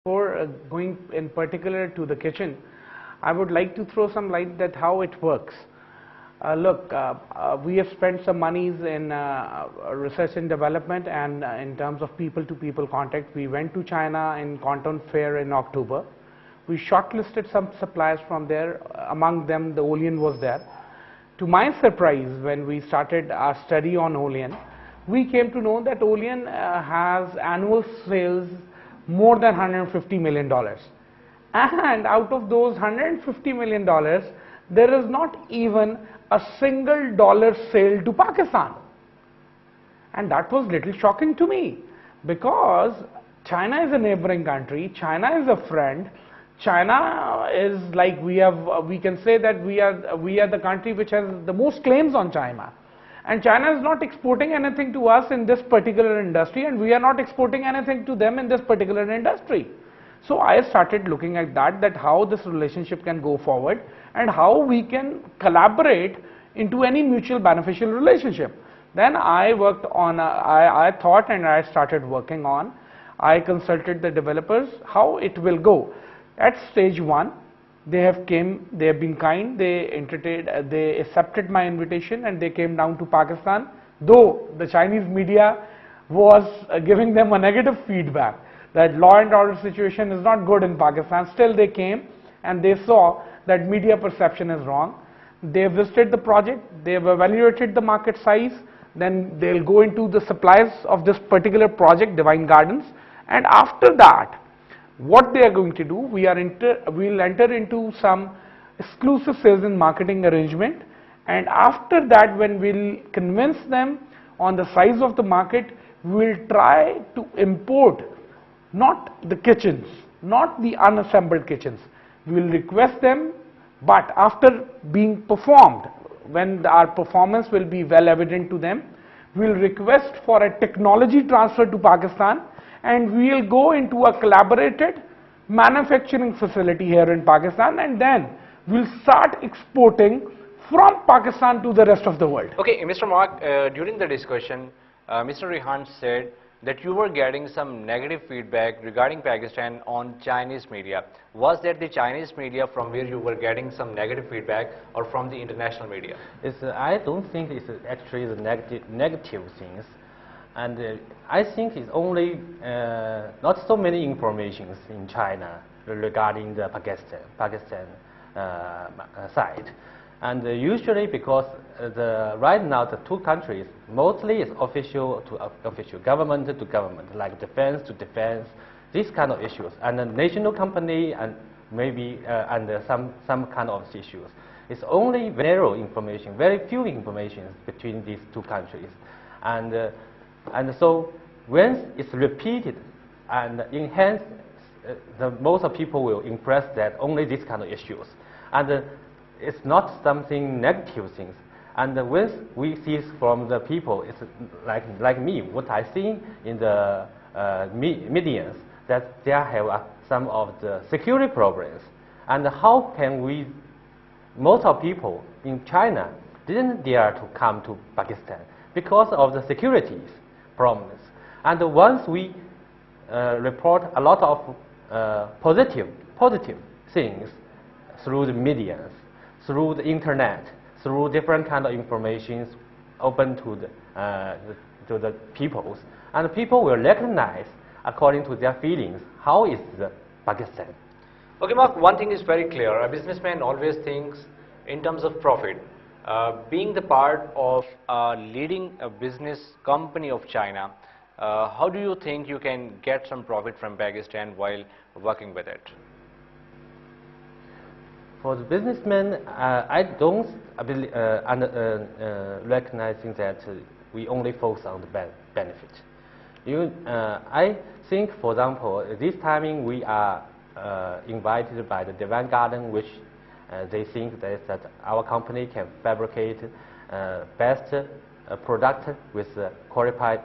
Before going in particular to the kitchen, I would like to throw some light that how it works. Look, we have spent some monies in research and development, and in terms of people-to-people contact. We went to China in Canton Fair in October. We shortlisted some suppliers from there. Among them, the Olean was there. To my surprise, when we started our study on Olean, we came to know that Olean has annual sales more than $150 million. And out of those $150 million, there is not even a single dollar sale to Pakistan. And that was little shocking to me, because China is a neighboring country, China is a friend. China is like, we can say that we are the country which has the most claims on China. And China is not exporting anything to us in this particular industry, and we are not exporting anything to them in this particular industry. So I started looking at that how this relationship can go forward and how we can collaborate into any mutual beneficial relationship. Then I worked on, I thought and I started working on, I consulted the developers how it will go. At stage 1, they have been kind, they accepted my invitation and they came down to Pakistan, though the Chinese media was giving them a negative feedback that law and order situation is not good in Pakistan. Still they came and they saw that media perception is wrong. They visited the project, they have evaluated the market size, then they'll go into the supplies of this particular project, Divine Gardens, and after that, what they are going to do, we'll enter into some exclusive sales and marketing arrangement, and after that, when we'll convince them on the size of the market, we'll try to import not the kitchens, not the unassembled kitchens. We'll request them, but after being performed, when our performance will be well evident to them, we'll request for a technology transfer to Pakistan, and we'll go into a collaborated manufacturing facility here in Pakistan, and then we'll start exporting from Pakistan to the rest of the world. Okay, Mr. Mark, during the discussion, Mr. Rehan said that you were getting some negative feedback regarding Pakistan on Chinese media. Was that the Chinese media from where you were getting some negative feedback, or from the international media? I don't think it's actually the negative things. And I think it's only not so many informations in China regarding the Pakistan side. And usually because right now the two countries mostly is official to official, government to government, like defense to defense, these kind of issues, and a national company and maybe and some kind of issues. It's only narrow information, very few information between these two countries, and so when it's repeated and enhanced, the most of people will impress that only these kind of issues, and it's not something negative things. And when we see from the people, it's like me, what I see in the media, that they have some of the security problems. And how can we, most of people in China didn't dare to come to Pakistan because of the security problems. And once we report a lot of positive things through the media, through the internet, through different kind of information open to the peoples, and the people will recognize according to their feelings how is the Pakistan. Okay, Mark, one thing is very clear. A businessman always thinks in terms of profit. Being the part of leading a business company of China, how do you think you can get some profit from Pakistan while working with it? For the businessman, I don't recognizing that we only focus on the benefit. I think, for example, this timing we are invited by the Divine Garden, which they think that our company can fabricate best product with qualified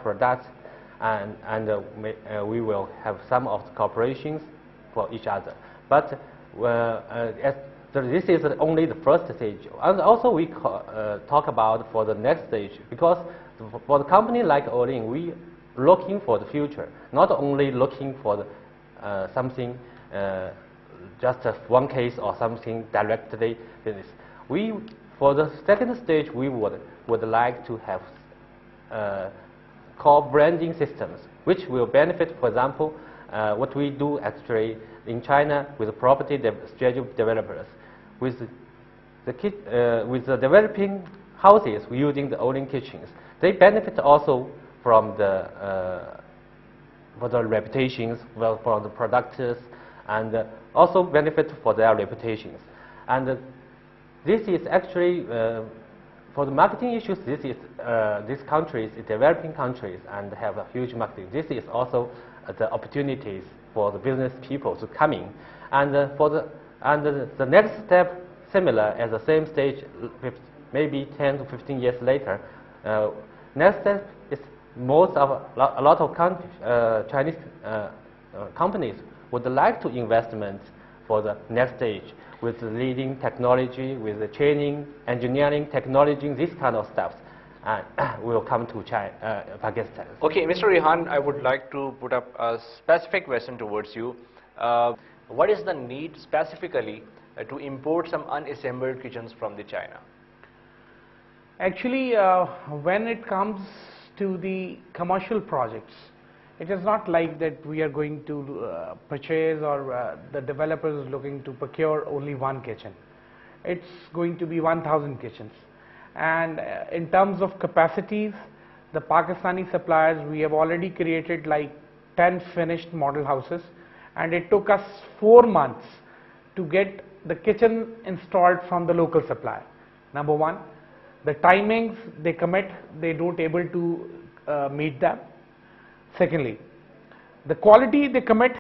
products, and we will have some of the cooperations for each other. But this is only the first stage, and also we talk about for the next stage, because for the company like Olean, we looking for the future, not only looking for the, something, just one case or something directly business. For the second stage, we would like to have core branding systems, which will benefit, for example, what we do actually in China with the property schedule developers, with the developing houses using the own kitchens. They benefit also from the for the reputations, well, for the products, and also benefit for their reputations. And this is actually for the marketing issues. These countries, developing countries, and have a huge marketing. This is also the opportunities for the business people to come in. And the next step, similar at the same stage, maybe 10 to 15 years later. Next step is a lot of Chinese companies would like to investment for the next stage with the leading technology, with the training, engineering, technology, this kind of stuff. Will come to Pakistan. Okay, Mr. Rehan, I would like to put up a specific question towards you. What is the need specifically to import some unassembled kitchens from the China? Actually, when it comes to the commercial projects, it is not like that we are going to purchase, or the developer is looking to procure only one kitchen. It's going to be 1,000 kitchens. And in terms of capacities, the Pakistani suppliers, we have already created like 10 finished model houses, and it took us 4 months to get the kitchen installed from the local supplier. Number one, the timings they commit, they don't able to meet them. Secondly, the quality they commit,